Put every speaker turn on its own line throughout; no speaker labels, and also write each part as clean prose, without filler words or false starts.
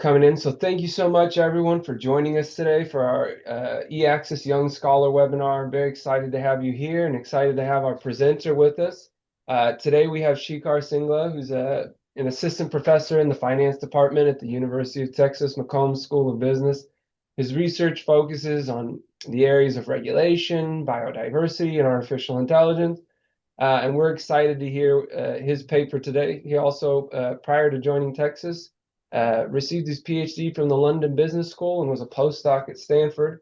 coming in. So thank you so much, everyone, for joining us today for our eAccess Young Scholar webinar. I'm very excited to have you here and excited to have our presenter with us. Today we have Shikhar Singla, who's an assistant professor in the finance department at the University of Texas McCombs School of Business. His research focuses on the areas of regulation, biodiversity, and artificial intelligence. And we're excited to hear his paper today. He also, prior to joining Texas, received his PhD from the London Business School and was a postdoc at Stanford.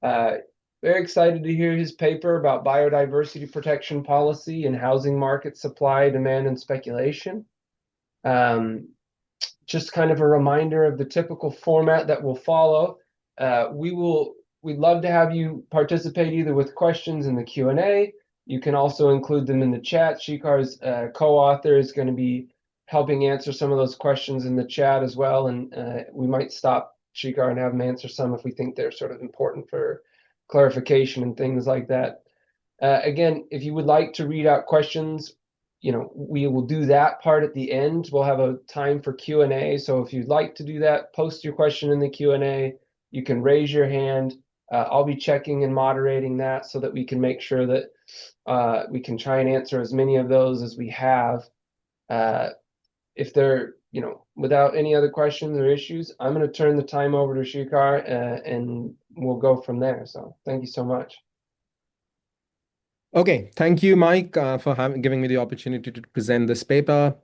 Uh, Very excited to hear his paper about biodiversity protection policy and housing market supply, demand, and speculation. Um, just kind of a reminder of the typical format that we'll follow. We'd love to have you participate either with questions in the Q&A. You can also include them in the chat. Shikhar's co-author is going to be helping answer some of those questions in the chat as well. And we might stop Shikhar and have him answer some if we think they're sort of important for clarification and things like that. Again, if you would like to read out questions, we will do that part at the end. We'll have a time for Q&A. So if you'd like to do that, post your question in the Q&A. You can raise your hand. I'll be checking and moderating that so that we can make sure that we can try and answer as many of those as we have. If they're, without any other questions or issues, I'm going to turn the time over to Shikhar and we'll go from there. So thank you so much.
Okay, thank you, Mike, for giving me the opportunity to present this paper.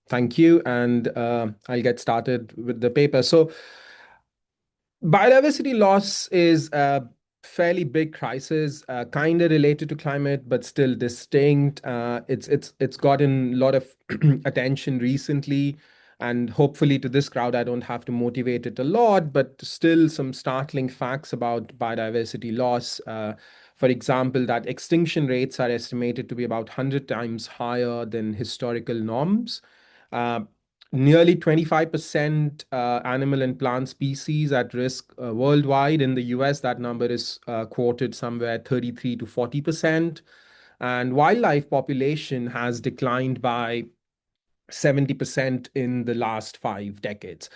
Thank you, and I'll get started with the paper. So, biodiversity loss is a fairly big crisis, kind of related to climate, but still distinct. It's gotten a lot of attention recently, and hopefully to this crowd, I don't have to motivate it a lot, but still some startling facts about biodiversity loss. For example, that extinction rates are estimated to be about 100 times higher than historical norms. Uh, Nearly 25% animal and plant species at risk worldwide. In the US, that number is quoted somewhere 33 to 40%. And wildlife population has declined by 70% in the last 5 decades.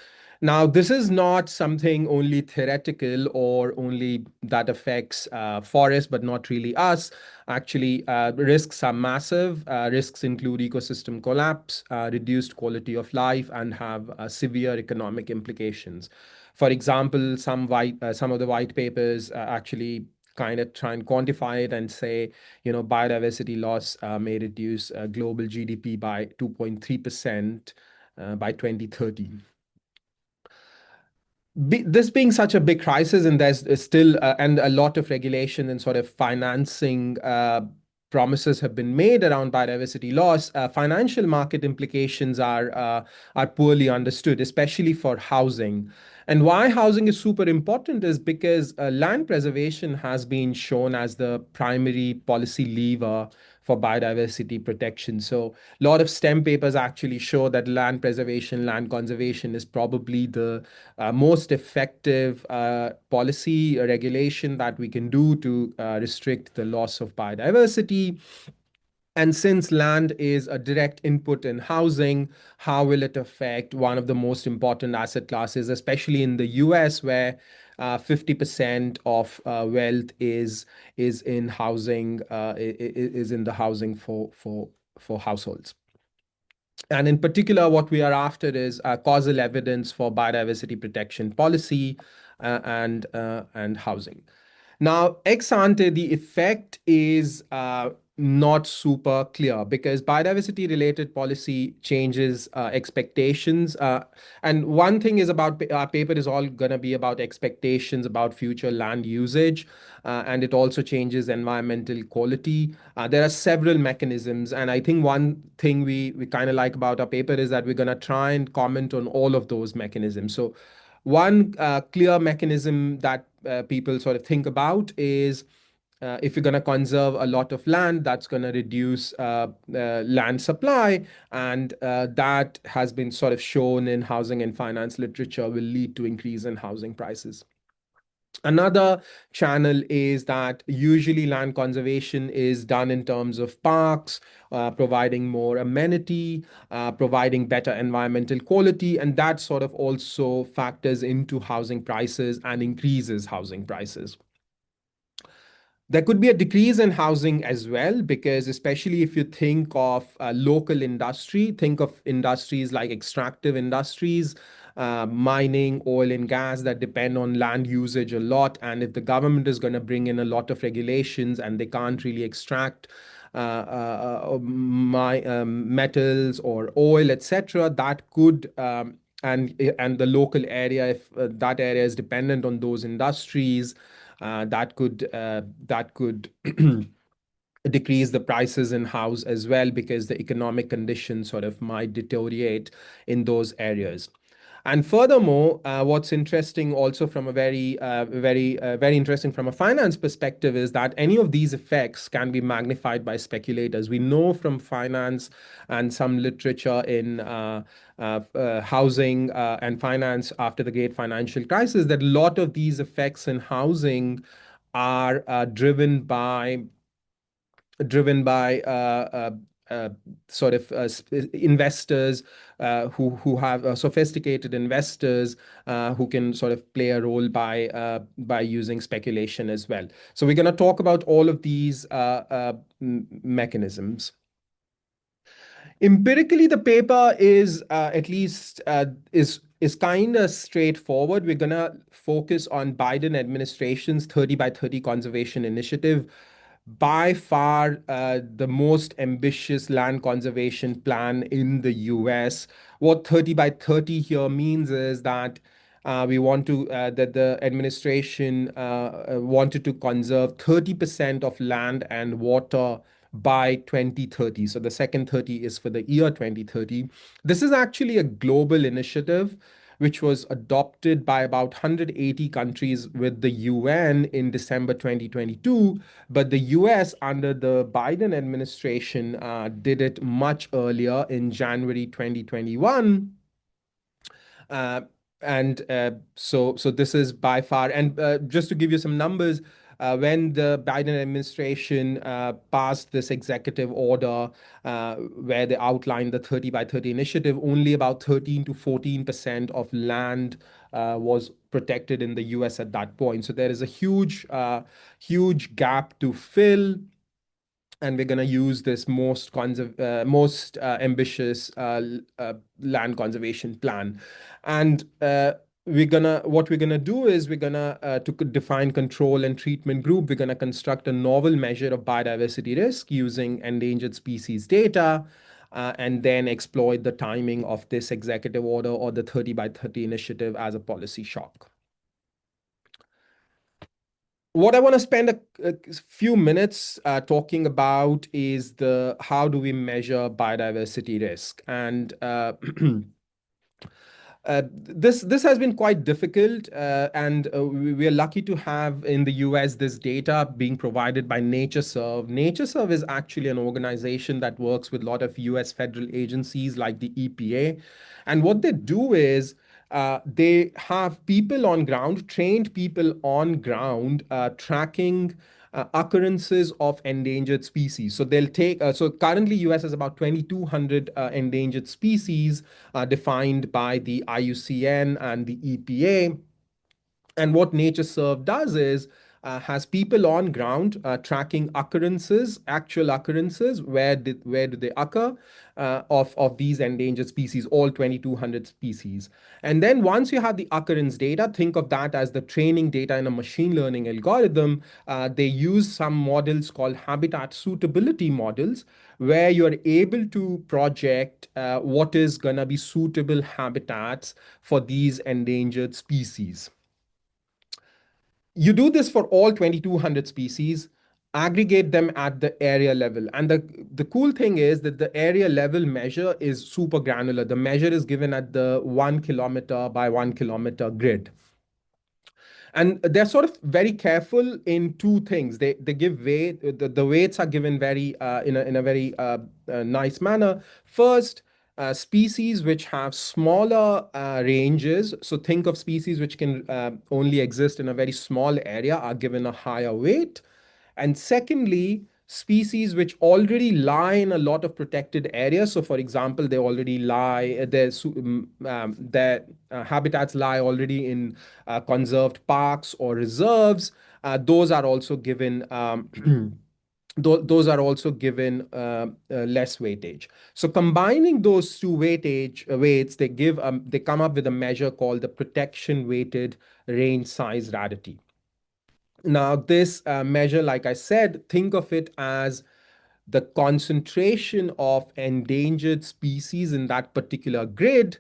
Now, this is not something only theoretical or only that affects forests, but not really us. Actually, risks are massive. Risks include ecosystem collapse, reduced quality of life, and have severe economic implications. For example, some of the white papers actually kind of try and quantify it and say, biodiversity loss may reduce global GDP by 2.3% by 2030. This being such a big crisis, and there's still and a lot of regulation and sort of financing promises have been made around biodiversity loss. Financial market implications are poorly understood, especially for housing. And why housing is super important is because land preservation has been shown as the primary policy lever for biodiversity protection. So a lot of STEM papers actually show that land preservation, land conservation is probably the most effective policy regulation that we can do to restrict the loss of biodiversity. And since land is a direct input in housing, how will it affect one of the most important asset classes, especially in the US, where 50% of wealth is in housing, is in the housing for households. And in particular, what we are after is causal evidence for biodiversity protection policy and housing. Now, ex ante, the effect is not super clear because biodiversity related policy changes expectations. And one thing is about our paper is all going to be about expectations about future land usage. And it also changes environmental quality. There are several mechanisms. And I think one thing we kind of like about our paper is that we're going to try and comment on all of those mechanisms. So one clear mechanism that people sort of think about is if you're going to conserve a lot of land, that's going to reduce land supply. And that has been sort of shown in housing and finance literature will lead to increase in housing prices. Another channel is that usually land conservation is done in terms of parks, providing more amenity, providing better environmental quality, and that sort of also factors into housing prices and increases housing prices. There could be a decrease in housing as well, because especially if you think of local industry, think of industries like extractive industries, mining, oil and gas that depend on land usage a lot. And if the government is going to bring in a lot of regulations and they can't really extract metals or oil, etc., that could and the local area, if that area is dependent on those industries, that could decrease the prices in house as well, because the economic conditions sort of might deteriorate in those areas. And furthermore, what's interesting also from a very interesting from a finance perspective is that any of these effects can be magnified by speculators. We know from finance and some literature in housing and finance after the great financial crisis that a lot of these effects in housing are driven by uh, sort of investors who have sophisticated investors who can sort of play a role by using speculation as well. So we're going to talk about all of these mechanisms. Empirically, the paper is at least is kind of straightforward. We're gonna focus on Biden administration's 30 by 30 conservation initiative, by far the most ambitious land conservation plan in the US. What 30 by 30 here means is that we want to that the administration wanted to conserve 30% of land and water by 2030. So the second 30 is for the year 2030. This is actually a global initiative which was adopted by about 180 countries with the UN in December 2022. But the US, under the Biden administration, did it much earlier in January 2021. Uh, and so this is by far, and just to give you some numbers, when the Biden administration passed this executive order where they outlined the 30 by 30 initiative, only about 13 to 14% of land was protected in the US at that point. So there is a huge gap to fill, and we're going to use this most ambitious land conservation plan. And what we're gonna do is we're gonna to define control and treatment group. We're gonna construct a novel measure of biodiversity risk using endangered species data. And then exploit the timing of this executive order or the 30 by 30 initiative as a policy shock. What I want to spend a few minutes talking about is the how do we measure biodiversity risk. And this has been quite difficult, and we are lucky to have in the US this data being provided by NatureServe. NatureServe is actually an organization that works with a lot of US federal agencies like the EPA, and what they do is they have people on ground, trained people on ground, tracking occurrences of endangered species. So they'll take, so currently US has about 2,200 endangered species defined by the IUCN and the EPA. And what NatureServe does is has people on ground tracking occurrences, actual occurrences, where do they occur of these endangered species, all 2,200 species. And then once you have the occurrence data, think of that as the training data in a machine learning algorithm. They use some models called habitat suitability models, where you're able to project what is going to be suitable habitats for these endangered species. You do this for all 2,200 species, aggregate them at the area level. And the cool thing is that the area level measure is super granular. The measure is given at the 1 kilometer by 1 kilometer grid. And they're sort of very careful in two things. They give weight. The weights are given very in a very nice manner. First, species which have smaller ranges, so think of species which can only exist in a very small area, are given a higher weight. And secondly, species which already lie in a lot of protected areas. So, for example, they already lie, their habitats lie already in conserved parks or reserves. Those are also given. Those are also given less weightage. So combining those two weights, they come up with a measure called the protection weighted range size rarity. Now, this measure, like I said, think of it as the concentration of endangered species in that particular grid,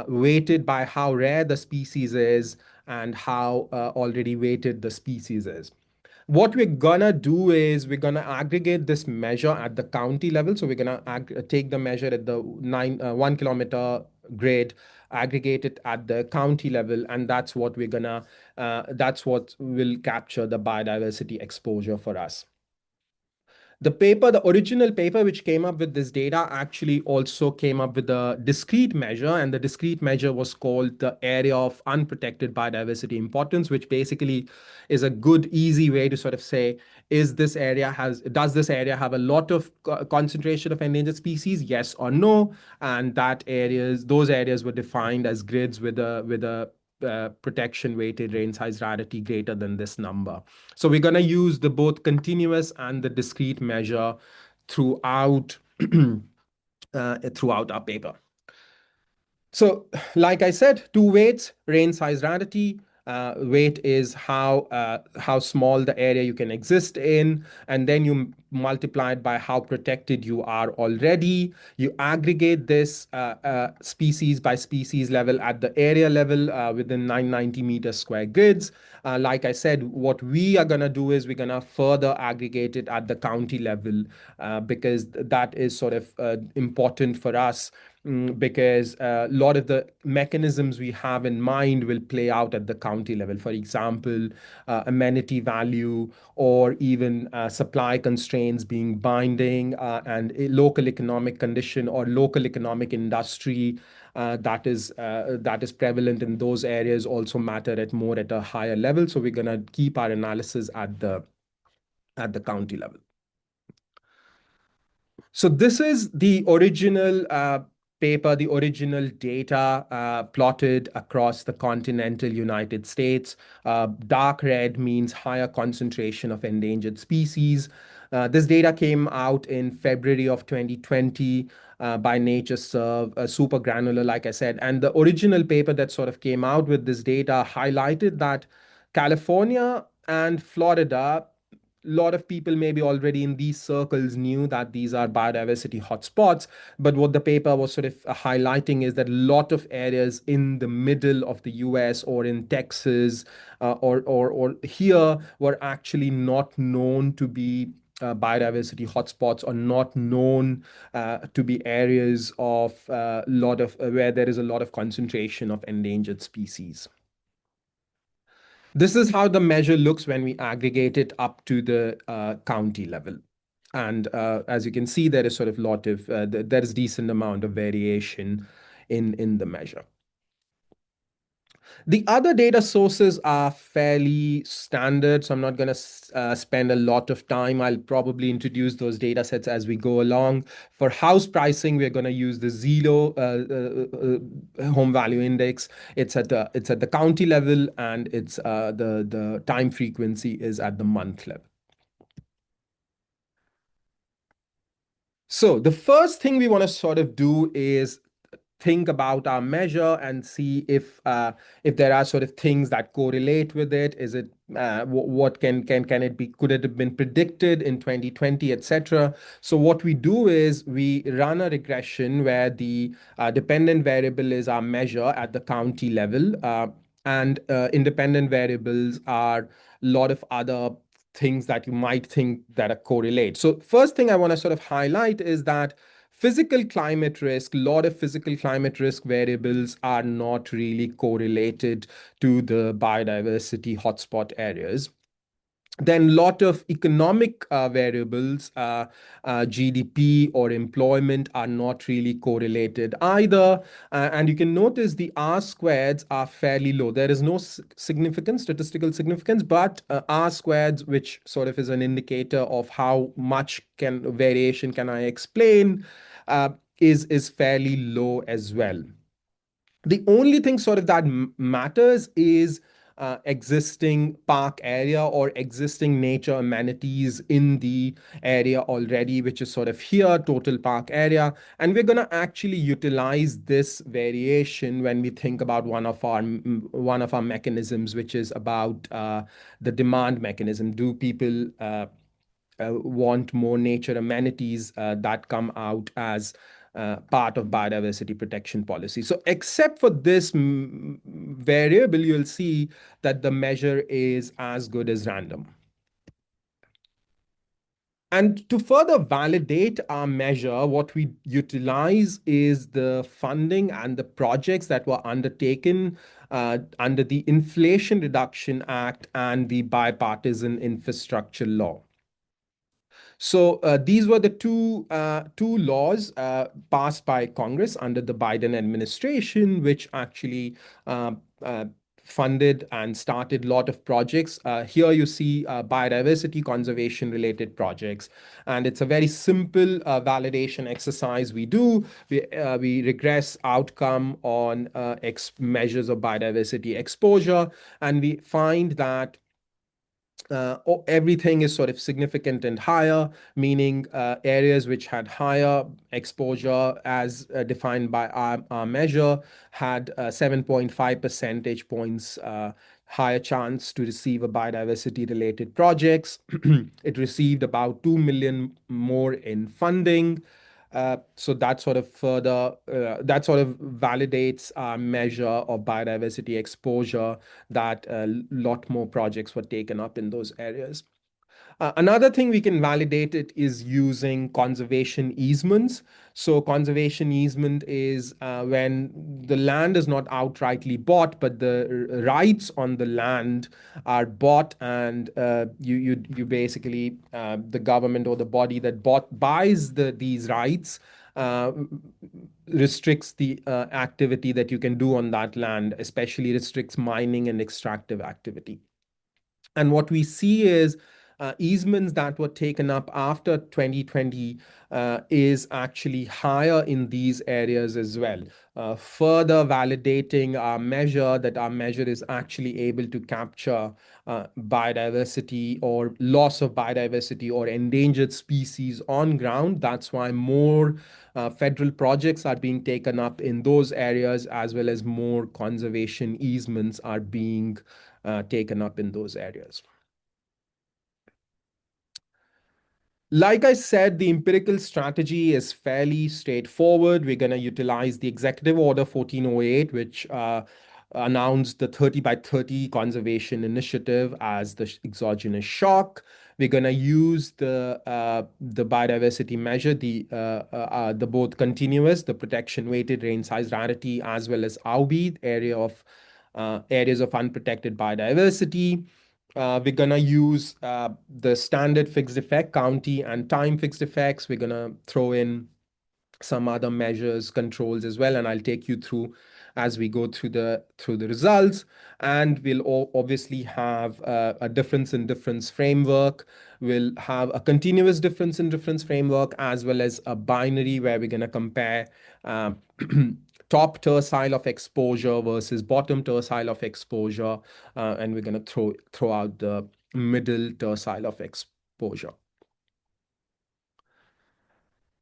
weighted by how rare the species is and how already weighted the species is. What we're gonna do is we're gonna aggregate this measure at the county level. So we're gonna take the measure at the 1 kilometer grid, aggregate it at the county level, and that's what will capture the biodiversity exposure for us. The original paper which came up with this data actually also came up with a discrete measure, and the discrete measure was called the area of unprotected biodiversity importance, which basically is a good, easy way to sort of say, does this area have a lot of concentration of endangered species? Yes or no? And those areas were defined as grids with a protection weighted range size rarity greater than this number. So we're going to use the both continuous and the discrete measure throughout throughout our paper. So, like I said, two weights, range size rarity. Weight is how small the area you can exist in, and then you multiply it by how protected you are already. You aggregate this species by species level at the area level within 990 meter square grids. Like I said, what we are gonna do is we're gonna further aggregate it at the county level because that is sort of important for us. Because a lot of the mechanisms we have in mind will play out at the county level. For example, amenity value or even supply constraints being binding and a local economic condition or local economic industry that is prevalent in those areas also matter at a higher level. So we're gonna keep our analysis at the county level. So this is the original paper, the original data plotted across the continental United States. Dark red means higher concentration of endangered species. This data came out in February of 2020 by NatureServe, super granular, like I said. And the original paper that sort of came out with this data highlighted that California and Florida, lot of people maybe already in these circles knew that these are biodiversity hotspots. But what the paper was sort of highlighting is that a lot of areas in the middle of the US or in Texas or here were actually not known to be biodiversity hotspots or not known to be areas of lot of where there is a lot of concentration of endangered species. This is how the measure looks when we aggregate it up to the county level. And as you can see, there is sort of there is decent amount of variation in the measure. The other data sources are fairly standard, so I'm not going to spend a lot of time. I'll probably introduce those data sets as we go along. For house pricing, we're going to use the Zillow home value index. It's at the county level, and it's the time frequency is at the month level. So the first thing we want to sort of do is think about our measure and see if there are sort of things that correlate with it. Is it what can it be? Could it have been predicted in 2020, etc.? So what we do is we run a regression where the dependent variable is our measure at the county level, and independent variables are a lot of other things that you might think that are correlate. So first thing I want to sort of highlight is that physical climate risk, a lot of physical climate risk variables are not really correlated to the biodiversity hotspot areas. Then lot of economic variables, GDP or employment, are not really correlated either. And you can notice the R squareds are fairly low. There is no significant statistical significance, but R squareds, which sort of is an indicator of how much can variation can I explain, uh, is fairly low as well. The only thing sort of that matters is existing park area or existing nature amenities in the area already, which is sort of here, total park area. And we're going to actually utilize this variation when we think about one of our mechanisms, which is about the demand mechanism. Do people want more nature amenities that come out as part of biodiversity protection policy. So, except for this variable, you'll see that the measure is as good as random. And to further validate our measure, what we utilize is the funding and the projects that were undertaken under the Inflation Reduction Act and the Bipartisan Infrastructure Law. So these were the two laws passed by Congress under the Biden administration, which actually uh, uh, funded and started a lot of projects. Here you see biodiversity conservation related projects, and it's a very simple validation exercise we do. We regress outcome on measures of biodiversity exposure, and we find that everything is sort of significant and higher, meaning areas which had higher exposure as defined by our measure had 7.5 percentage points higher chance to receive a biodiversity related projects. It received about 2 million more in funding. So that sort of validates our measure of biodiversity exposure, that a lot more projects were taken up in those areas. Another thing we can validate it is using conservation easements. So conservation easement is when the land is not outrightly bought, but the rights on the land are bought, and you basically the government or the body that buys these rights uh, restricts the activity that you can do on that land, especially restricts mining and extractive activity. And what we see is easements that were taken up after 2020 is actually higher in these areas as well, further validating our measure, that our measure is actually able to capture biodiversity or loss of biodiversity or endangered species on ground. That's why more federal projects are being taken up in those areas, as well as more conservation easements are being taken up in those areas. Like I said, the empirical strategy is fairly straightforward. We're going to utilize the Executive Order 1408, which announced the 30 by 30 conservation initiative as the exogenous shock. We're going to use the biodiversity measure, the both continuous, the protection weighted rain size rarity, as well as AUBI, areas of unprotected biodiversity. We're gonna use the standard fixed effect, county and time fixed effects. We're gonna throw in some other measures, controls as well, and I'll take you through as we go through the results. And we'll obviously have a difference in difference framework. We'll have a continuous difference in difference framework, as well as a binary where we're going to compare um, top tercile of exposure versus bottom tercile of exposure, and we're going to throw out the middle tercile of exposure.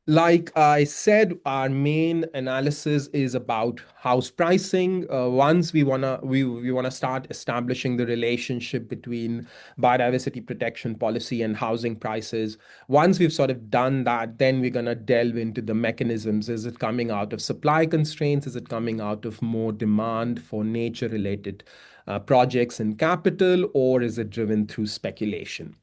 Like I said, our main analysis is about house pricing. Once we wanna start establishing the relationship between biodiversity protection policy and housing prices. Once we've sort of done that, then we're gonna delve into the mechanisms. Is it coming out of supply constraints? Is it coming out of more demand for nature-related projects and capital, or is it driven through speculation?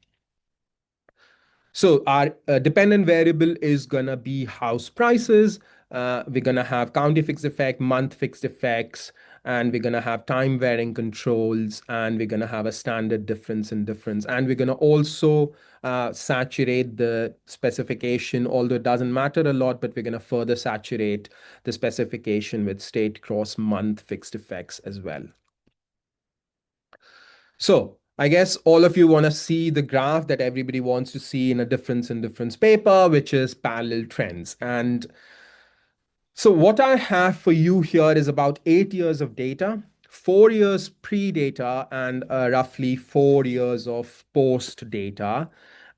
So our dependent variable is gonna be house prices. We're gonna have county fixed effect, month fixed effects, and we're going to have time varying controls, and we're going to have a standard difference in difference. And we're going to also saturate the specification, although it doesn't matter a lot, but we're going to further saturate the specification with state cross month fixed effects as well. So I guess all of you want to see the graph that everybody wants to see in a difference in difference paper, which is parallel trends. And so what I have for you here is about 8 years of data, 4 years pre-data, and roughly 4 years of post-data.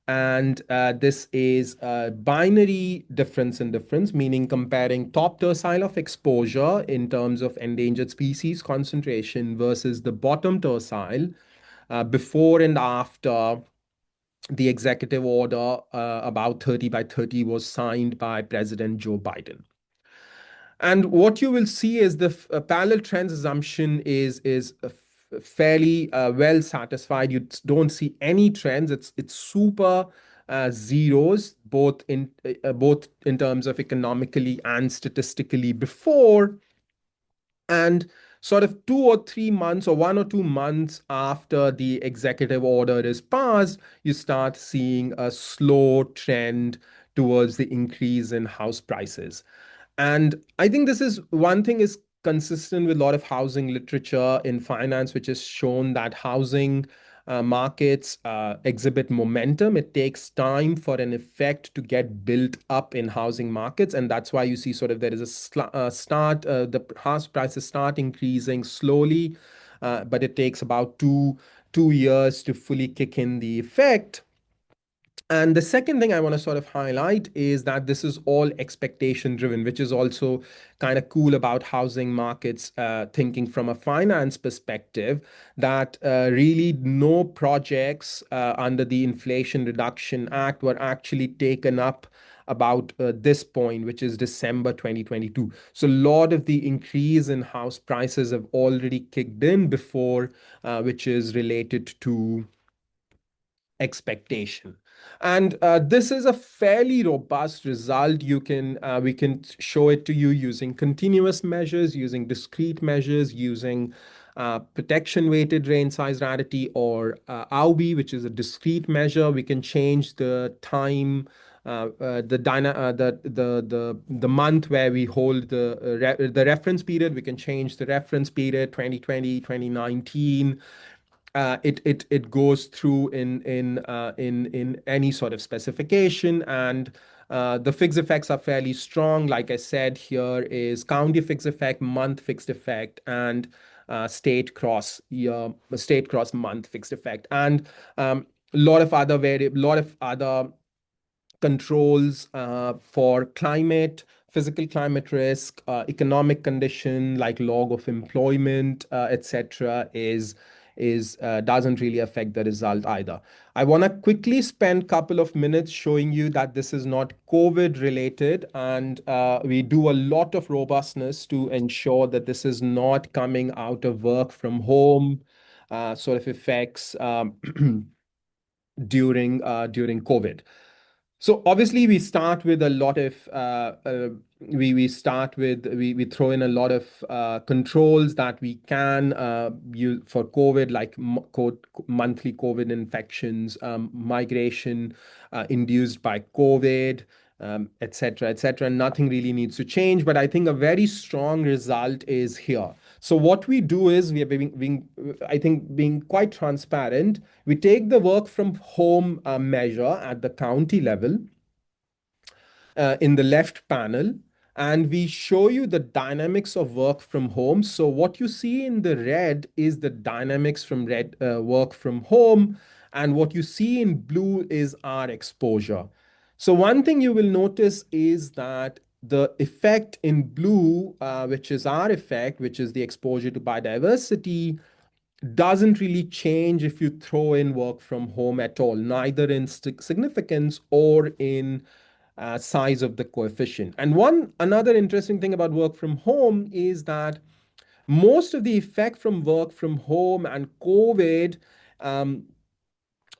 And this is a binary difference in difference, meaning comparing top tercile of exposure in terms of endangered species concentration versus the bottom tercile before and after the executive order about 30 by 30 was signed by President Joe Biden. And what you will see is the parallel trends assumption is fairly well satisfied. You don't see any trends. It's super zeros, both in terms of economically and statistically before, and sort of 2 or 3 months or 1 or 2 months after the executive order is passed, you start seeing a slow trend towards the increase in house prices. And I think this is one thing is consistent with a lot of housing literature in finance, which has shown that housing markets exhibit momentum. It takes time for an effect to get built up in housing markets. And that's why you see sort of there is a the house prices start increasing slowly, but it takes about two years to fully kick in the effect. And the second thing I want to sort of highlight is that this is all expectation driven, which is also kind of cool about housing markets, thinking from a finance perspective, that really no projects under the Inflation Reduction Act were actually taken up about this point, which is December 2022. So a lot of the increase in house prices have already kicked in before, which is related to expectation. And this is a fairly robust result. We can show it to you using continuous measures, using discrete measures, using protection weighted rain size rarity, or AUB, which is a discrete measure. We can change the time, the month where we hold the reference period. We can change the reference period 2020, 2019. It goes through in any sort of specification, and the fixed effects are fairly strong. Like I said, here is county fixed effect, month fixed effect, and state cross month fixed effect, and lot of other controls for climate, physical climate risk, economic condition like log of employment, etc. is doesn't really affect the result either. I want to quickly spend a couple of minutes showing you that this is not COVID related, and we do a lot of robustness to ensure that this is not coming out of work from home sort of effects during COVID. So obviously we start with a lot of we start with we throw in a lot of controls that we can use for COVID, like monthly COVID infections, migration induced by COVID, et cetera, et cetera. Nothing really needs to change, but I think a very strong result is here. So what we do is we are I think, being quite transparent. We take the work from home measure at the county level in the left panel, and we show you the dynamics of work from home. So what you see in the red is the dynamics from work from home, and what you see in blue is our exposure. So one thing you will notice is that the effect in blue, which is our effect, which is the exposure to biodiversity, doesn't really change if you throw in work from home at all, neither in significance or in size of the coefficient. And another interesting thing about work from home is that most of the effect from work from home and COVID um,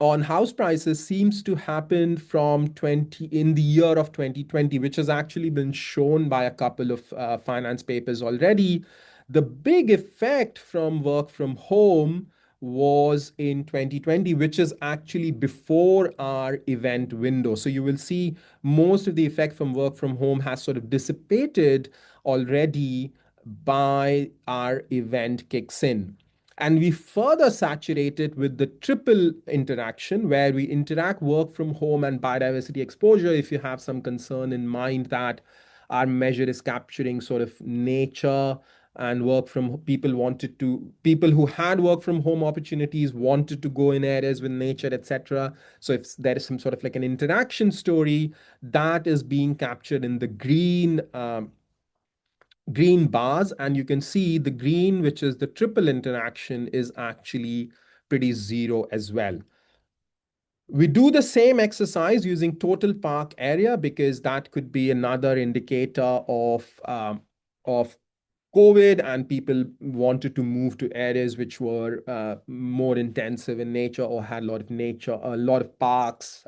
on house prices seems to happen from 20 in the year of 2020, which has actually been shown by a couple of finance papers already, The big effect from work from home was in 2020, which is actually before our event window. So you will see most of the effect from work from home has sort of dissipated already by our event kicks in. And we further saturate it with the triple interaction where we interact work from home and biodiversity exposure. If you have some concern in mind that our measure is capturing sort of nature and work from people who had work from home opportunities wanted to go in areas with nature, etc. So if there is some sort of like an interaction story that is being captured in the green bars, and you can see the green, which is the triple interaction, is actually pretty zero as well. We do the same exercise using total park area because that could be another indicator of COVID, and people wanted to move to areas which were more intensive in nature or had a lot of nature, a lot of parks,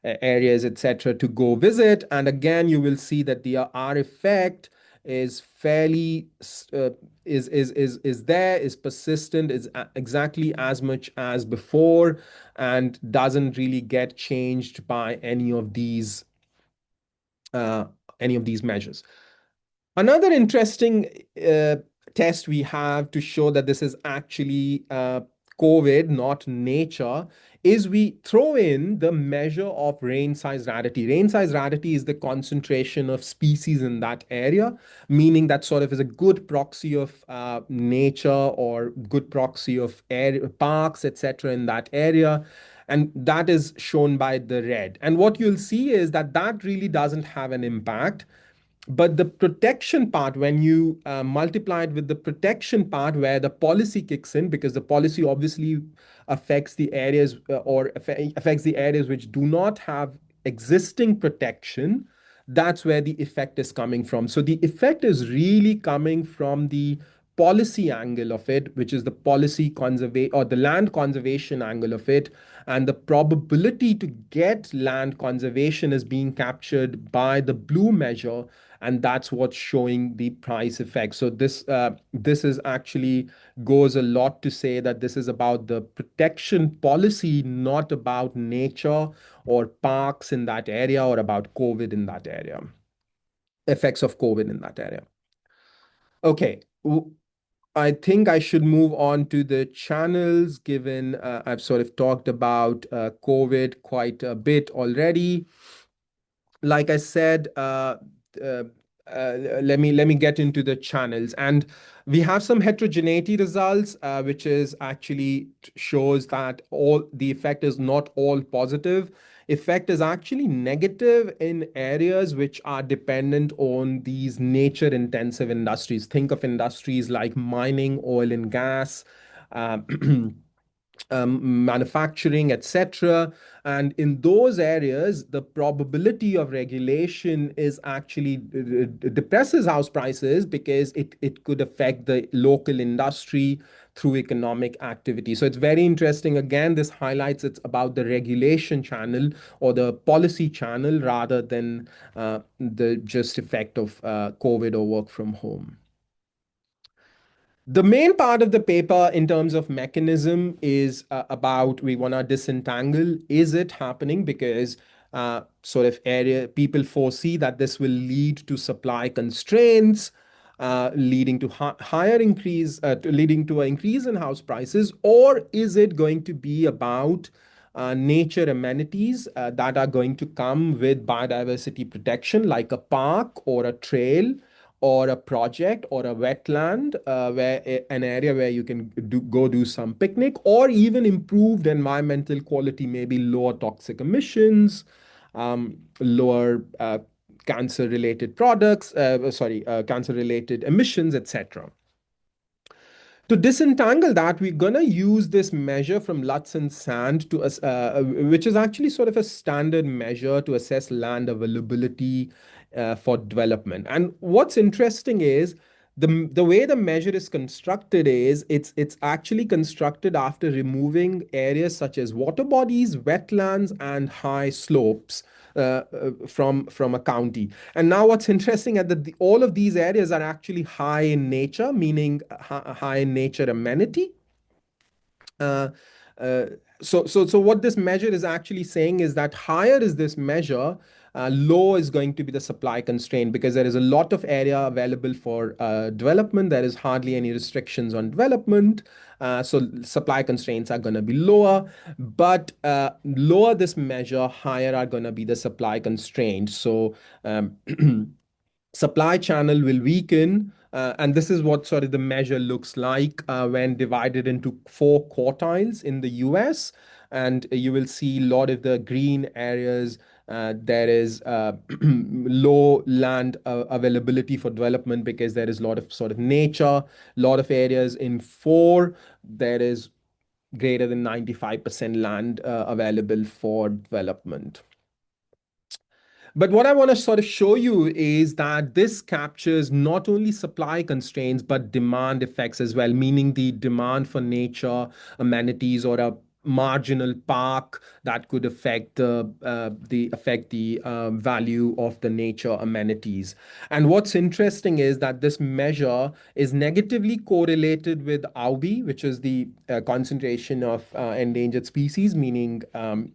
areas, etc., to go visit. And again, you will see that the R effect is fairly is persistent, is exactly as much as before, and doesn't really get changed by uh, any of these measures. Another interesting uh, test we have to show that this is actually COVID, not nature, is we throw in the measure of rain size rarity. Rain size rarity is the concentration of species in that area, meaning that sort of is a good proxy of nature or good proxy of air, parks, etc., in that area. And that is shown by the red. And what you'll see is that that really doesn't have an impact, but the protection part, when you multiply it with the protection part where the policy kicks in, because the policy obviously affects the areas affects the areas which do not have existing protection, that's where the effect is coming from. So the effect is really coming from the policy angle of it, which is the policy conservation or the land conservation angle of it. And the probability to get land conservation is being captured by the blue measure, and that's what's showing the price effect. So this is actually goes a lot to say that this is about the protection policy, not about nature or parks in that area or about COVID in that area, effects of COVID in that area. Okay. I think I should move on to the channels, given I've sort of talked about COVID quite a bit already. Like I said, uh, let me get into the channels, and we have some heterogeneity results, which is actually shows that all the effect is not all positive. Effect is actually negative in areas which are dependent on these nature intensive industries. Think of industries like mining, oil and gas. Um, manufacturing, etc. And in those areas, the probability of regulation is actually depresses house prices because it could affect the local industry through economic activity. So it's very interesting. Again, this highlights it's about the regulation channel or the policy channel rather than the just effect of COVID or work from home. The main part of the paper in terms of mechanism is about we want to disentangle. Is it happening because sort of area people foresee that this will lead to supply constraints, leading to leading to an increase in house prices, or is it going to be about nature amenities that are going to come with biodiversity protection, like a park or a trail or a project or a wetland an area where you can go do some picnic, or even improved environmental quality, maybe lower toxic emissions, lower cancer related cancer related emissions, etc. To disentangle that, we're going to use this measure from Lutz and Sand which is actually sort of a standard measure to assess land availability for development. And what's interesting is the way the measure is constructed is it's actually constructed after removing areas such as water bodies, wetlands, and high slopes from a county. And now what's interesting is that all of these areas are actually high in nature, meaning high in nature amenity. Uh, uh, so what this measure is actually saying is that higher is this measure, low is going to be the supply constraint because there is a lot of area available for development. There is hardly any restrictions on development. So supply constraints are going to be lower, but lower this measure, higher are going to be the supply constraints. So supply channel will weaken. And this is what sort of the measure looks like when divided into four quartiles in the US. And you will see a lot of the green areas. There is low land availability for development because there is a lot of sort of nature, a lot of areas in four. There is greater than 95% land available for development. But what I want to sort of show you is that this captures not only supply constraints, but demand effects as well, meaning the demand for nature, amenities, or a marginal park that could affect the value of the nature amenities. And what's interesting is that this measure is negatively correlated with AUB, which is the concentration of endangered species, meaning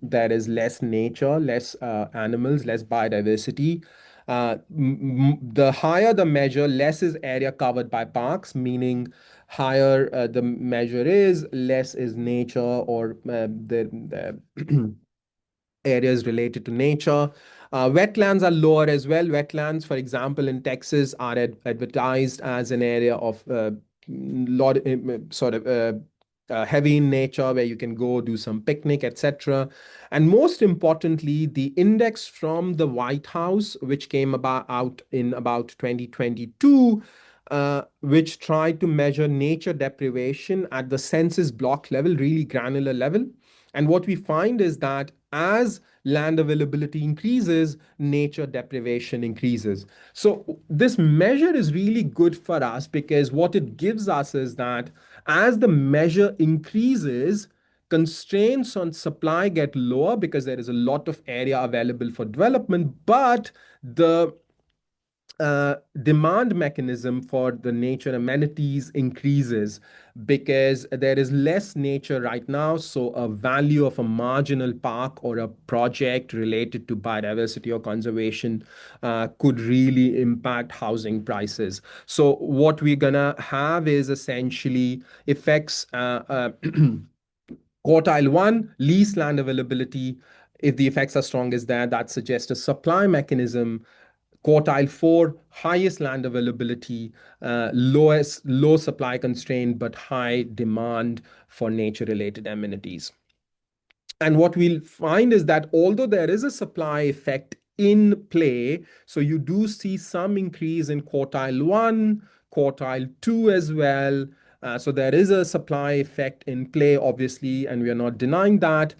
there is less nature, less animals, less biodiversity. The higher the measure, less is area covered by parks, meaning higher the measure is, less is nature or the areas related to nature. Wetlands are lower as well. Wetlands, for example, in Texas, are advertised as an area of lot sort of heavy in nature where you can go do some picnic, etc. And most importantly, the index from the White House, which came about out in about 2022, which tried to measure nature deprivation at the census block level, really granular level. And what we find is that as land availability increases, nature deprivation increases. So this measure is really good for us because what it gives us is that as the measure increases, constraints on supply get lower because there is a lot of area available for development, but the demand mechanism for the nature amenities increases because there is less nature right now. So, a value of a marginal park or a project related to biodiversity or conservation could really impact housing prices. So, what we're gonna have is essentially effects. Quartile one, least land availability. If the effects are strongest there, that suggests a supply mechanism. Quartile four, highest land availability, low supply constraint, but high demand for nature related amenities. And what we'll find is that although there is a supply effect in play, so you do see some increase in quartile one, quartile two as well. So there is a supply effect in play, obviously, and we are not denying that.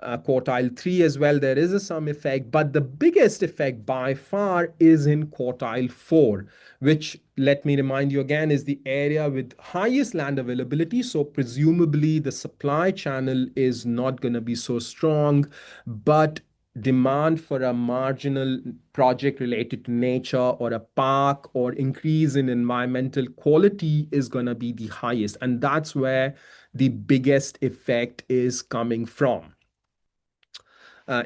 Quartile three as well, there is some effect, but the biggest effect by far is in quartile four, which, let me remind you again, is the area with highest land availability. So presumably the supply channel is not going to be so strong, but demand for a marginal project related to nature or a park or increase in environmental quality is going to be the highest. And that's where the biggest effect is coming from.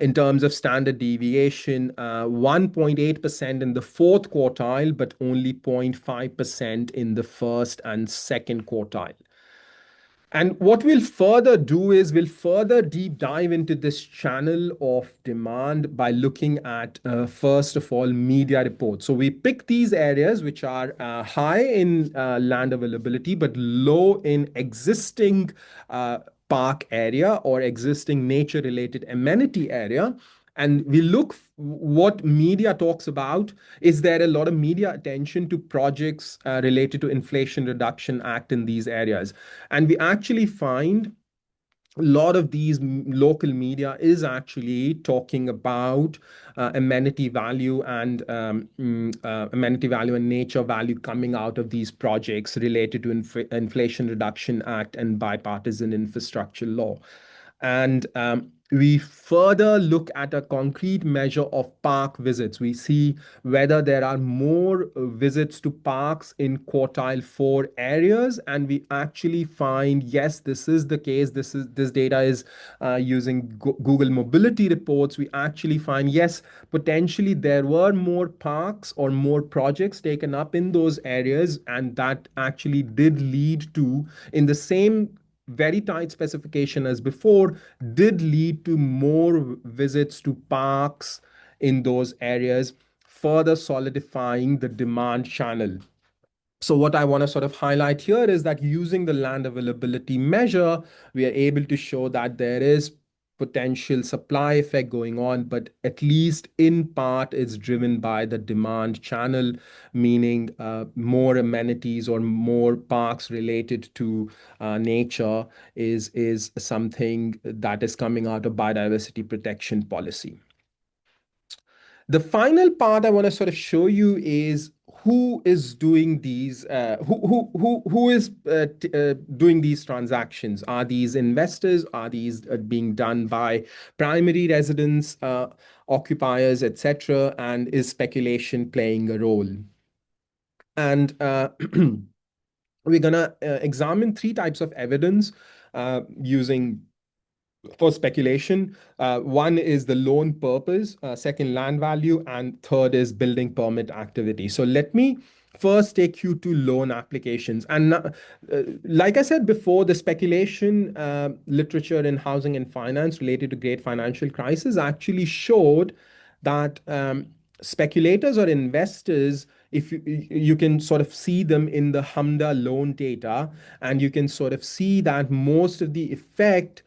In terms of standard deviation, 1.8% in the fourth quartile, but only 0.5% in the first and second quartile. And what we'll further do is we'll further deep dive into this channel of demand by looking at, first of all, media reports. So we pick these areas which are high in land availability, but low in existing park area or existing nature related amenity area. And we look what media talks about. Is there a lot of media attention to projects related to Inflation Reduction Act in these areas? And we actually find a lot of these local media is actually talking about amenity value and amenity value and nature value coming out of these projects related to Inflation Reduction Act and bipartisan infrastructure law. And we further look at a concrete measure of park visits. We see whether there are more visits to parks in quartile 4 areas, and we actually find yes, this is the case. This data is using Google mobility reports. We actually find yes, potentially there were more parks or more projects taken up in those areas, and that actually did lead to, in the same very tight specification as before, did lead to more visits to parks in those areas, further solidifying the demand channel. So what I want to sort of highlight here is that using the land availability measure, we are able to show that there is potential supply effect going on, but at least in part it's driven by the demand channel, meaning more amenities or more parks related to nature is something that is coming out of biodiversity protection policy. The final part I want to sort of show you is who is doing these, who is doing these transactions. Are these investors? Are these being done by primary residents, occupiers, etc.? And is speculation playing a role? And we're gonna examine three types of evidence using for speculation. One is the loan purpose, second, land value, and third is building permit activity. So let me first take you to loan applications. And like I said before, the speculation literature in housing and finance related to great financial crisis actually showed that speculators or investors, if you can sort of see them in the HMDA loan data, and you can sort of see that most of the effect,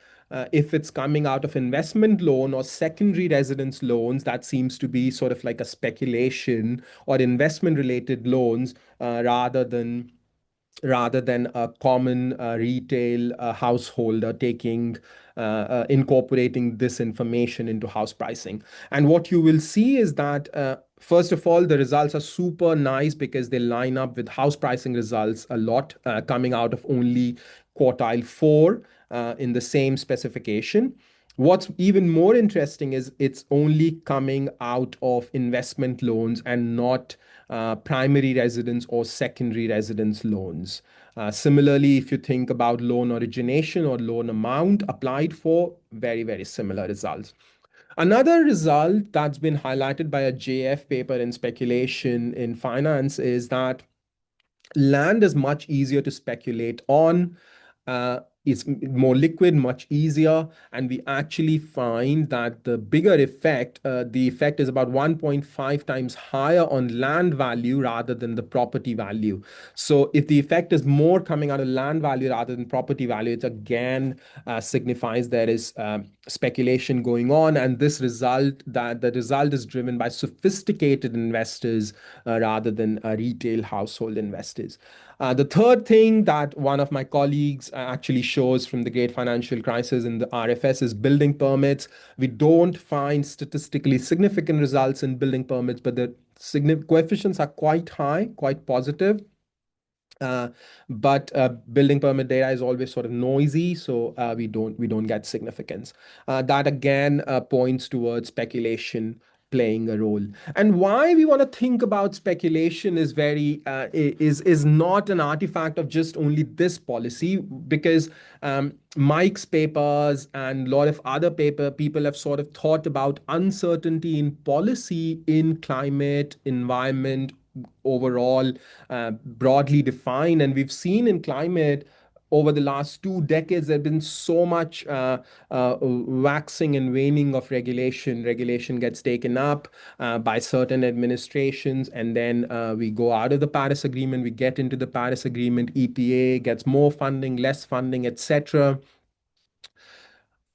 if it's coming out of investment loan or secondary residence loans, that seems to be sort of like a speculation or investment related loans rather than a common retail householder taking incorporating this information into house pricing. And what you will see is that first of all, the results are super nice because they line up with house pricing results a lot, coming out of only quartile 4 in the same specification. What's even more interesting is it's only coming out of investment loans and not primary residence or secondary residence loans. Similarly, if you think about loan origination or loan amount applied for, very, very similar results. Another result that's been highlighted by a JF paper in speculation in finance is that land is much easier to speculate on. It's more liquid, much easier, and we actually find that the bigger effect, the effect is about 1.5 times higher on land value rather than the property value. So if the effect is more coming out of land value rather than property value, it again signifies there is speculation going on, and this result, that the result is driven by sophisticated investors rather than retail household investors. The third thing that one of my colleagues actually shows from the great financial crisis in the RFS is building permits. We don't find statistically significant results in building permits, but the coefficients are quite high, quite positive. But building permit data is always sort of noisy, so we don't get significance. That again points towards speculation playing a role. And why we want to think about speculation is very is not an artifact of just only this policy, because Mike's papers and a lot of other people have sort of thought about uncertainty in policy in climate, environment, overall, broadly defined. And we've seen in climate over the last 2 decades, there's been so much waxing and waning of regulation. Regulation gets taken up by certain administrations, and then we go out of the Paris Agreement, we get into the Paris Agreement, EPA gets more funding, less funding, etc.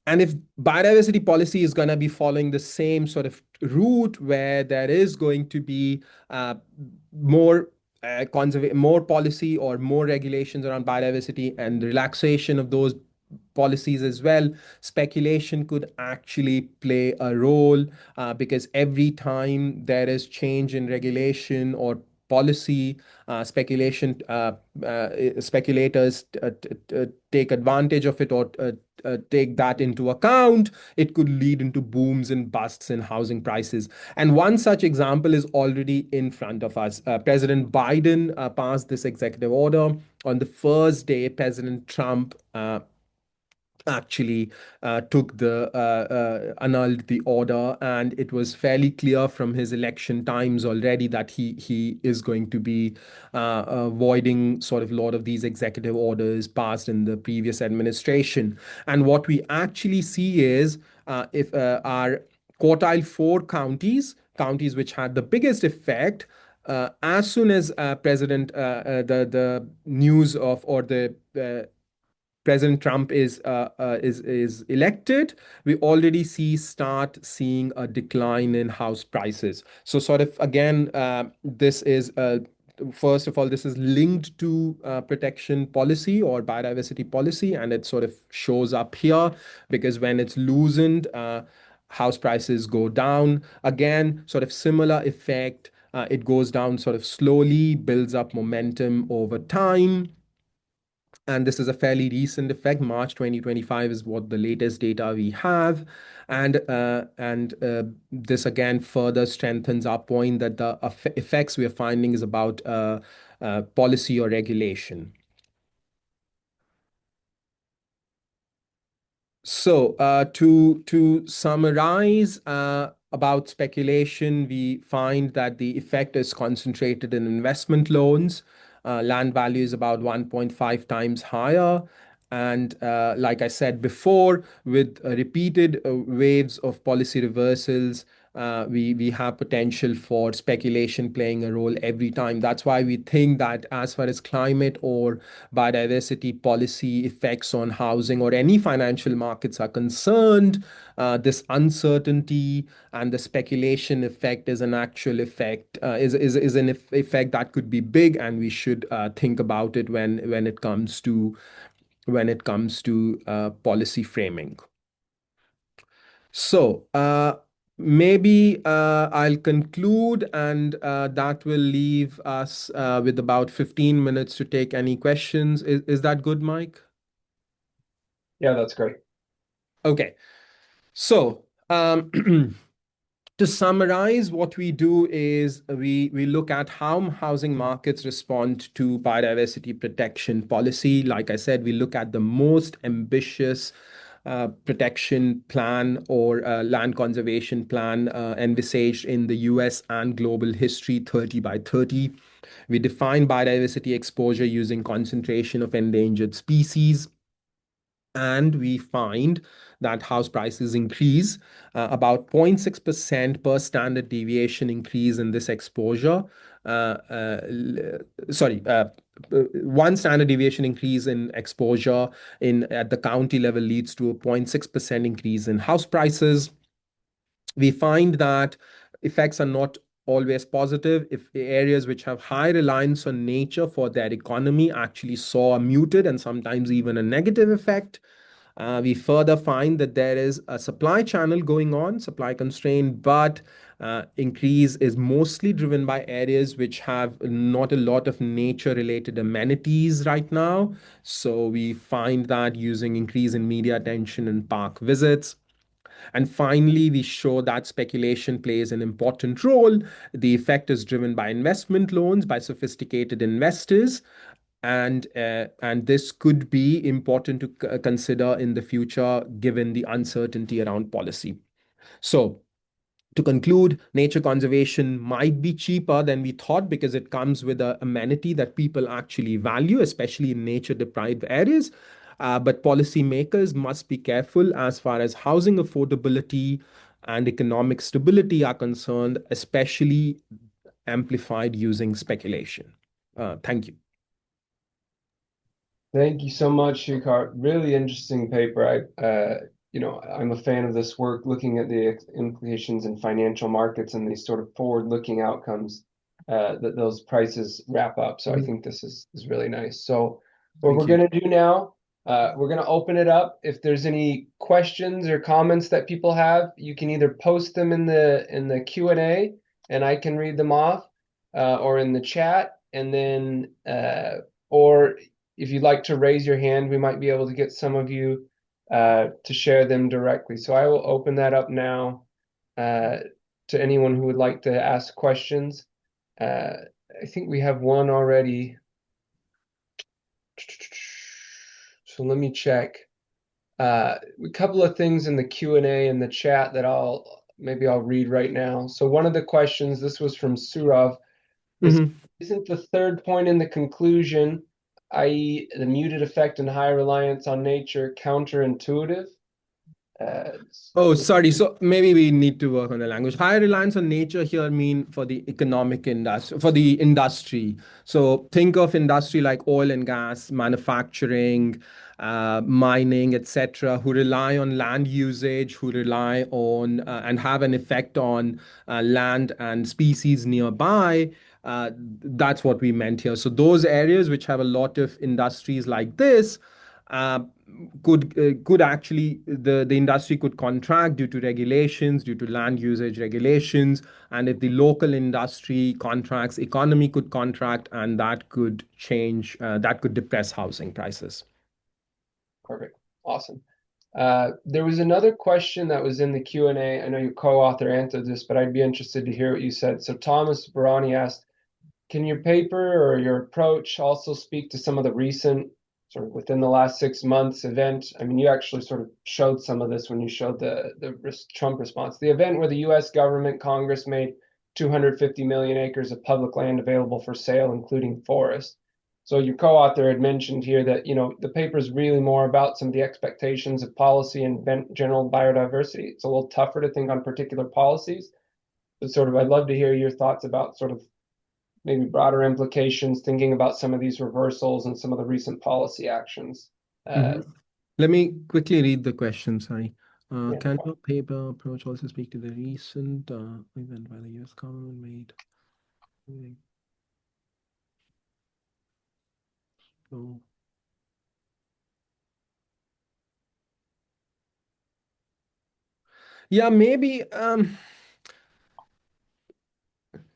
And if biodiversity policy is going to be following the same sort of route, where there is going to be more more policy or more regulations around biodiversity and relaxation of those policies as well. Speculation could actually play a role because every time there is change in regulation or policy, speculators take advantage of it or take that into account. It could lead into booms and busts in housing prices. And one such example is already in front of us. President Biden passed this executive order. On the first day, President Trump actually took the annulled the order, and it was fairly clear from his election times already that he is going to be avoiding sort of a lot of these executive orders passed in the previous administration. And what we actually see is if our quartile four counties which had the biggest effect, as soon as the news of or the President Trump is elected, we already start seeing a decline in house prices. So sort of again, this is first of all, this is linked to protection policy or biodiversity policy, and it sort of shows up here because when it's loosened, house prices go down. Again, sort of similar effect. It goes down sort of slowly, builds up momentum over time, and this is a fairly recent effect. March 2025 is what the latest data we have. And this again further strengthens our point that the effects we are finding is about policy or regulation. So, to summarize about speculation, we find that the effect is concentrated in investment loans. Land value is about 1.5 times higher. And like I said before, with repeated waves of policy reversals, we have potential for speculation playing a role every time. That's why we think that as far as climate or biodiversity policy effects on housing or any financial markets are concerned, this uncertainty and the speculation effect is an actual effect, is an effect that could be big, and we should think about it when it comes to policy framing. So, maybe I'll conclude, and that will leave us with about 15 minutes to take any questions. Is that good, Mike?
Yeah, that's great.
Okay. So, to summarize, what we do is we look at how housing markets respond to biodiversity protection policy. Like I said, we look at the most ambitious protection plan or land conservation plan envisaged in the US and global history, 30 by 30. We define biodiversity exposure using concentration of endangered species, and we find that house prices increase about 0.6% per standard deviation increase in this exposure. Uh, uh, Sorry, one standard deviation increase in exposure in at the county level leads to a 0.6% increase in house prices. We find that effects are not always positive. If areas which have high reliance on nature for their economy actually saw a muted and sometimes even a negative effect. We further find that there is a supply channel going on, supply constraint, but increase is mostly driven by areas which have not a lot of nature related amenities right now. So we find that using increase in media attention and park visits. And finally, we show that speculation plays an important role. The effect is driven by investment loans by sophisticated investors, and this could be important to consider in the future given the uncertainty around policy. So, to conclude, nature conservation might be cheaper than we thought because it comes with an amenity that people actually value, especially in nature deprived areas. But policymakers must be careful as far as housing affordability and economic stability are concerned, especially amplified using speculation. Thank you.
Thank you so much, Shikhar. Really interesting paper. I'm a fan of this work, looking at the implications in financial markets and these sort of forward-looking outcomes that those prices wrap up. So I think this is really nice. So what
Thank
we're
you.
going to do now We're going to open it up. If there's any questions or comments that people have, you can either post them in the Q&A and I can read them off, or in the chat, and then or if you'd like to raise your hand, we might be able to get some of you to share them directly. So I will open that up now uh, to anyone who would like to ask questions. I think we have one already. So let me check. A couple of things in the Q&A in the chat that I'll read right now. So one of the questions, this was from Surav, is
Mhm.
isn't the third point in the conclusion, i.e., the muted effect and high reliance on nature, counterintuitive? Uh,
Oh, sorry. So maybe we need to work on the language. High reliance on nature here mean for the economic industry, for the industry. So think of industry like oil and gas, manufacturing, mining, etc., who rely on land usage, who rely on and have an effect on land and species nearby. That's what we meant here. So those areas which have a lot of industries like this uh, could actually the industry could contract due to regulations, due to land usage regulations, and if the local industry contracts, economy could contract, and that could change, that could depress housing prices.
Perfect. Awesome. There was another question that was in the Q&A. I know your co-author answered this, but I'd be interested to hear what you said. So Thomas Barani asked, can your paper or your approach also speak to some of the recent, sort of within the last 6 months event? I mean, you actually sort of showed some of this when you showed the Trump response. The event where the U.S. government, Congress made 250 million acres of public land available for sale, including forest. So your co-author had mentioned here that, the paper is really more about some of the expectations of policy and general biodiversity. It's a little tougher to think on particular policies, but sort of I'd love to hear your thoughts about sort of maybe broader implications, thinking about some of these reversals and some of the recent policy actions. Uh,
Mhm. Let me quickly read the question. Sorry.
yeah, no
Can
problem.
your paper approach also speak to the recent event by the US government made? So, yeah, maybe.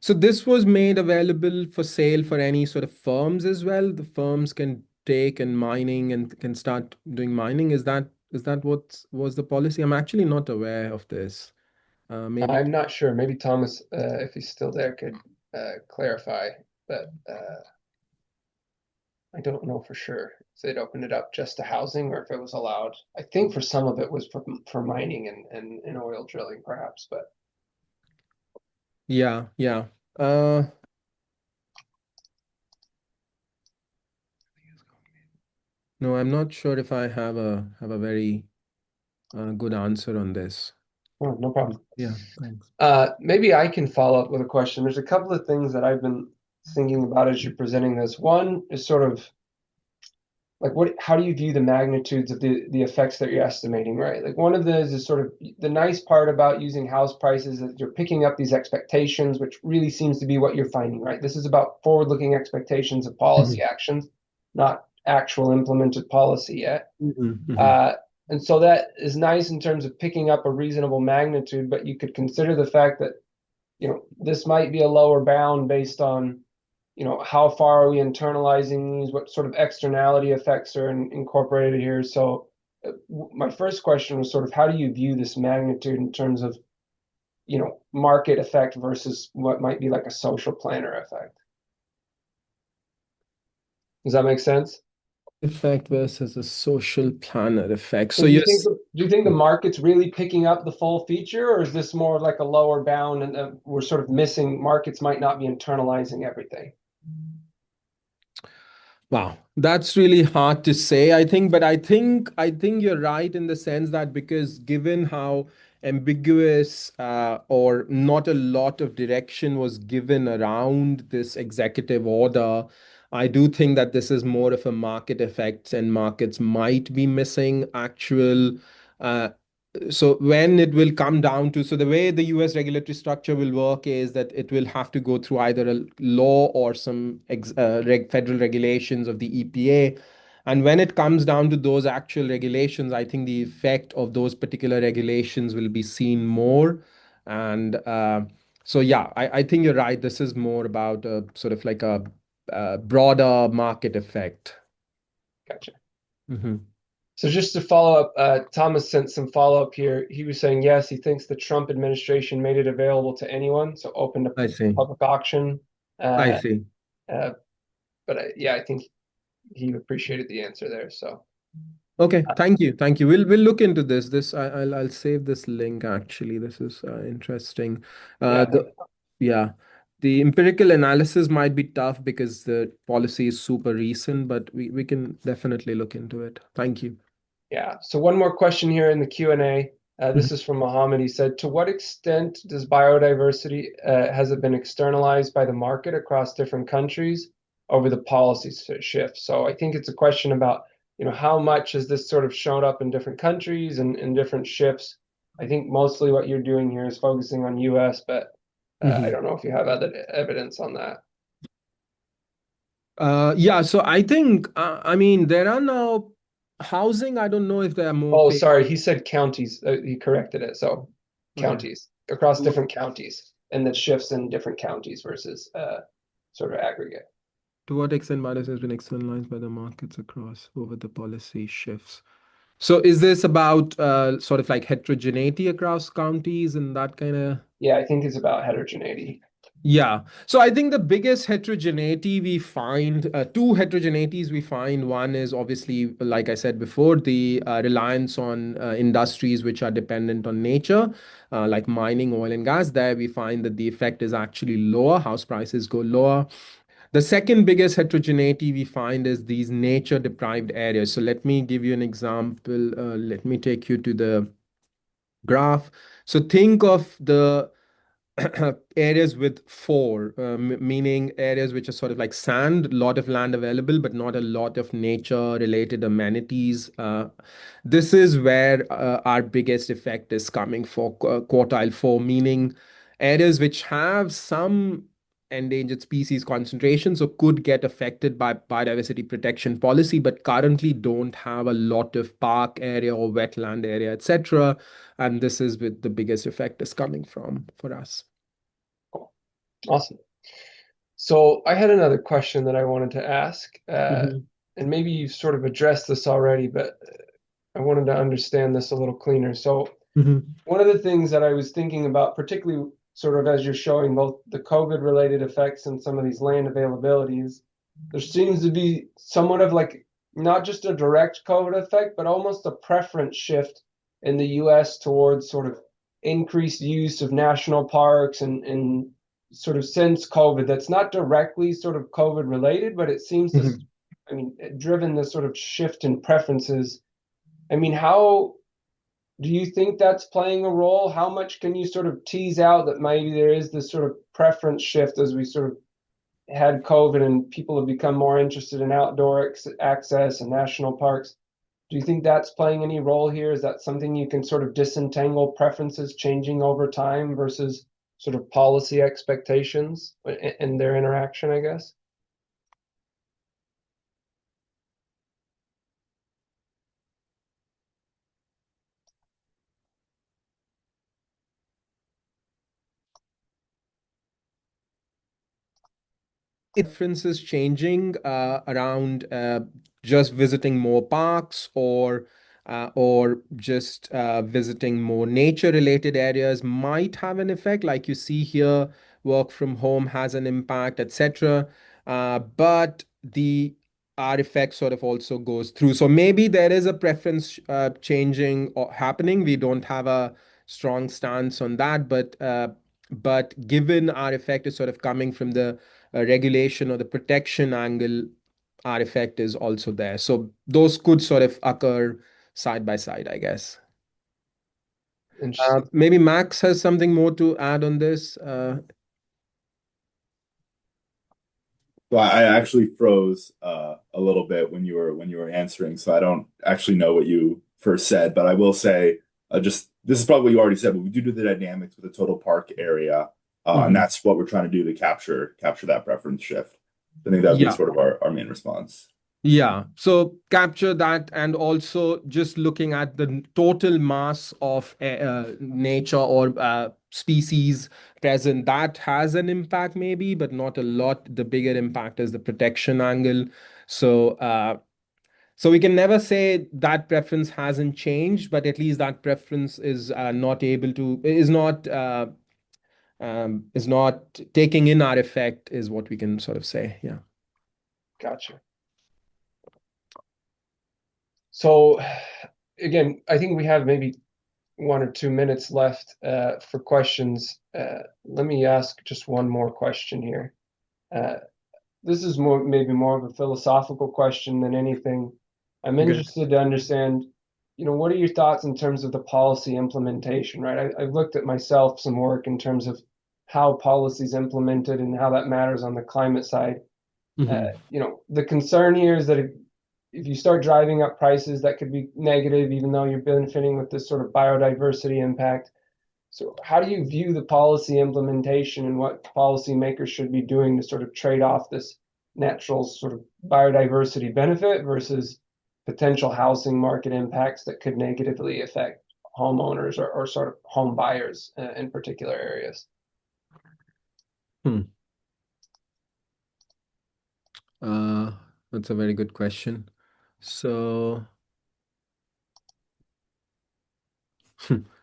So this was made available for sale for any sort of firms as well. The firms can take and mining and can start doing mining. Is that what was the policy? I'm actually not aware of this. Maybe.
I'm not sure. Maybe Thomas, if he's still there, could clarify. But I don't know for sure if they'd opened it up just to housing or if it was allowed. I think for some of it was for mining and oil drilling, perhaps. But
Yeah, yeah. Uh, no, I'm not sure if I have a very good answer on this.
oh, no problem.
Yeah, thanks.
Maybe I can follow up with a question. There's a couple of things that I've been thinking about as you're presenting this. One is sort of like how do you view the magnitudes of the effects that you're estimating, right? Like one of those is sort of the nice part about using house prices is you're picking up these expectations, which really seems to be what you're finding, right? This is about forward-looking expectations of policy
Mhm,
actions, not actual implemented policy yet.
mhm, mhm.
Uh, and so that is nice in terms of picking up a reasonable magnitude, but you could consider the fact that, this might be a lower bound based on, how far are we internalizing these? What sort of externality effects are incorporated here? So my first question was sort of how do you view this magnitude in terms of, market effect versus what might be like a social planner effect? Does that make sense?
Effect versus a social planner effect.
So
So
do you think
yes.
do you think the market's really picking up the full feature, or is this more of like a lower bound and we're sort of missing markets might not be internalizing everything?
Wow, that's really hard to say, I think, but I think you're right in the sense that because given how ambiguous or not a lot of direction was given around this executive order, I do think that this is more of a market effect and markets might be missing actual uh, so when it will come down to, so the way the US regulatory structure will work is that it will have to go through either a law or some federal regulations of the EPA. And when it comes down to those actual regulations, I think the effect of those particular regulations will be seen more. And so, yeah, I think you're right. This is more about a sort of like a broader market effect.
Gotcha.
Hmm.
So just to follow up, Thomas sent some follow up here. He was saying, yes, he thinks the Trump administration made it available to anyone, so open to
I see.
public auction.
I
Uh,
see.
uh, but yeah, I think he appreciated the answer there. So
Okay,
uh,
thank you, thank you. We'll look into this. I'll save this link actually. This is interesting.
yeah,
The Yeah, the empirical analysis might be tough because the policy is super recent, but we can definitely look into it. Thank you.
yeah. So one more question here in the Q&A.
Mhm.
This is from Mohammed. He said, to what extent does biodiversity has it been externalized by the market across different countries over the policy shift? So I think it's a question about, how much has this sort of shown up in different countries and different shifts? I think mostly what you're doing here is focusing on US, but I
Mhm.
don't know if you have other evidence on that.
Yeah, so I think I mean there are now housing. I don't know if there are more
Oh,
pay.
sorry, he said counties. He corrected it. So
Okay.
counties across
To,
different counties, and the shifts in different counties versus sort of aggregate.
to what extent bias has been externalized by the markets across over the policy shifts? So is this about sort of like heterogeneity across counties and that kind of?
Yeah, I think it's about heterogeneity.
Yeah. So I think the biggest heterogeneity we find, two heterogeneities we find. One is obviously, like I said before, the reliance on industries which are dependent on nature, like mining, oil, and gas. There we find that the effect is actually lower, house prices go lower. The second biggest heterogeneity we find is these nature deprived areas. So let me give you an example. Let me take you to the graph. So think of the areas with four, meaning areas which are sort of like sand, a lot of land available, but not a lot of nature related amenities. This is where our biggest effect is coming for quartile four, meaning areas which have some endangered species concentration, so could get affected by biodiversity protection policy, but currently don't have a lot of park area or wetland area, etc. And this is with the biggest effect is coming from for us.
Cool. Awesome. So I had another question that I wanted to ask,
Mhm.
and maybe you sort of addressed this already, but I wanted to understand this a little cleaner. So
Mhm.
one of the things that I was thinking about, particularly sort of as you're showing both the COVID related effects and some of these land availabilities, there seems to be somewhat of like not just a direct COVID effect, but almost a preference shift in the US towards sort of increased use of national parks and sort of since COVID that's not directly sort of COVID related, but it seems to,
Mhm.
I mean, driven this sort of shift in preferences. I mean, how do you think that's playing a role? How much can you sort of tease out that maybe there is this sort of preference shift as we sort of had COVID and people have become more interested in outdoor access and national parks? Do you think that's playing any role here? Is that something you can sort of disentangle preferences changing over time versus sort of policy expectations and their interaction, I guess?
Differences changing around just visiting more parks or just visiting more nature related areas might have an effect like you see here work from home has an impact etc. But the our effect sort of also goes through, so maybe there is a preference changing or happening. We don't have a strong stance on that, but given our effect is sort of coming from the regulation or the protection angle, our effect is also there. So those could sort of occur side by side, I guess.
Interesting.
Maybe Max has something more to add on this.
So I actually froze a little bit when you were answering, so I don't actually know what you first said, but I will say just this is probably what you already said, but we do the dynamics with the total park area, and
Mhm.
that's what we're trying to do to capture that preference shift. I think that would be
Yeah.
sort of our main response.
Yeah, so capture that, and also just looking at the total mass of nature or species present, that has an impact maybe, but not a lot. The bigger impact is the protection angle. So, so we can never say that preference hasn't changed, but at least that preference is not able to is not taking in our effect, is what we can sort of say. Yeah.
Gotcha. So again, I think we have maybe 1 or 2 minutes left for questions. Let me ask just one more question here. This is maybe more of a philosophical question than anything. I'm
Good.
interested to understand, what are your thoughts in terms of the policy implementation, right? I've looked at myself some work in terms of how policy is implemented and how that matters on the climate side.
Mhm.
The concern here is that if you start driving up prices, that could be negative, even though you're benefiting with this sort of biodiversity impact. So how do you view the policy implementation and what policymakers should be doing to sort of trade off this natural sort of biodiversity benefit versus potential housing market impacts that could negatively affect homeowners or sort of home buyers in particular areas?
Hmm. Uh, that's a very good question. So,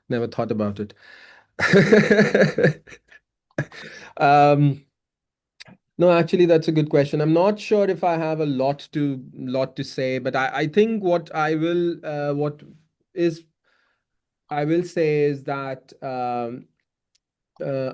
never thought about it. Um, no, actually, that's a good question. I'm not sure if I have a lot to say, but I think what is I will say is that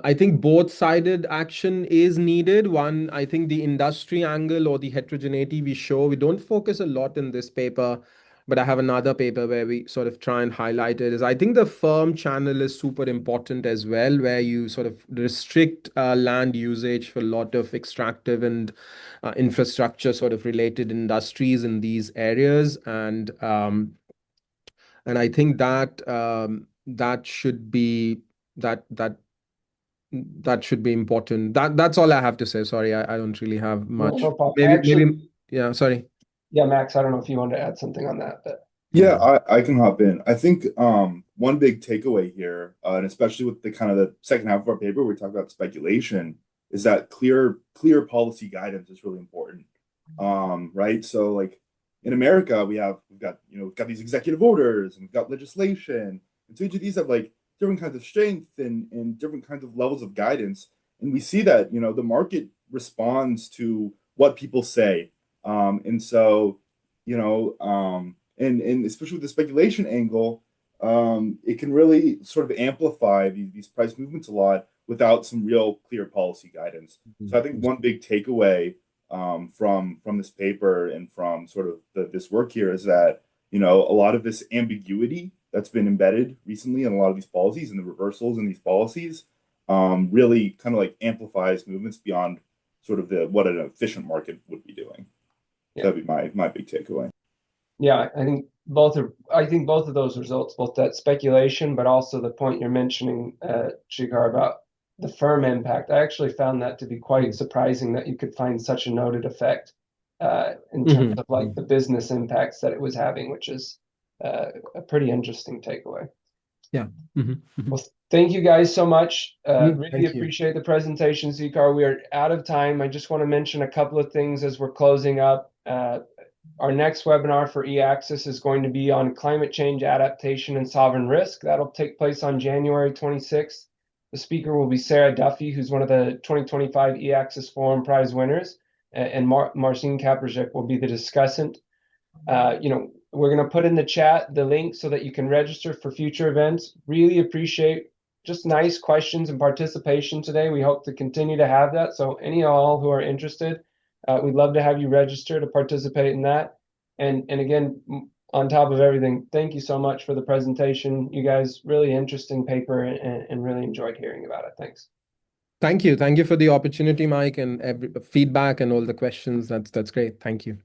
I think both-sided action is needed. One, I think the industry angle or the heterogeneity we don't focus a lot in this paper, but I have another paper where we sort of try and highlight it. Is I think the firm channel is super important as well, where you sort of restrict land usage for a lot of extractive and infrastructure sort of related industries in these areas, and I think that that should be that that that should be important. That's all I have to say. Sorry, I don't really have
No,
much.
no problem.
Maybe yeah, sorry.
Yeah, Max, I don't know if you wanted to add something on that, but
Yeah,
Yeah.
I can hop in. I think one big takeaway here, and especially with the kind of the second half of our paper, we talk about speculation, is that clear policy guidance is really important. Right? So like in America, we've got these executive orders and we've got legislation. And so each of these have like different kinds of strength and different kinds of levels of guidance. And we see that, the market responds to what people say. And so, and especially with the speculation angle, it can really sort of amplify these price movements a lot without some real clear policy guidance. So I think one big takeaway from this paper and from sort of this work here is that a lot of this ambiguity that's been embedded recently in a lot of these policies and the reversals in these policies really kind of like amplifies movements beyond sort of what an efficient market would be doing. So
yeah.
that'd be my big takeaway.
Yeah, I think both of those results, both that speculation, but also the point you're mentioning, Shikhar, about the firm impact. I actually found that to be quite surprising that you could find such a noted effect in terms
Mhm.
of like the business impacts that it was having, which is a pretty interesting takeaway.
Yeah. Mhm. Mhm.
Well, thank you guys so much. Really
Thank you.
appreciate the presentation, Shikhar. We are out of time. I just want to mention a couple of things as we're closing up. Our next webinar for eAccess is going to be on climate change adaptation and sovereign risk. That'll take place on January 26th. The speaker will be Sarah Duffy, who's one of the 2025 eAccess Forum Prize winners, and Marcin Kaprzyk will be the discussant. We're going to put in the chat the link so that you can register for future events. Really appreciate just nice questions and participation today. We hope to continue to have that. So any all who are interested, we'd love to have you register to participate in that. And again, on top of everything, thank you so much for the presentation. You guys, really interesting paper and really enjoyed hearing about it. Thanks.
Thank you. Thank you for the opportunity, Mike, and feedback and all the questions. That's great. Thank you.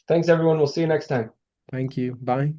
Thanks, everyone. We'll see you next time.
Thank you. Bye.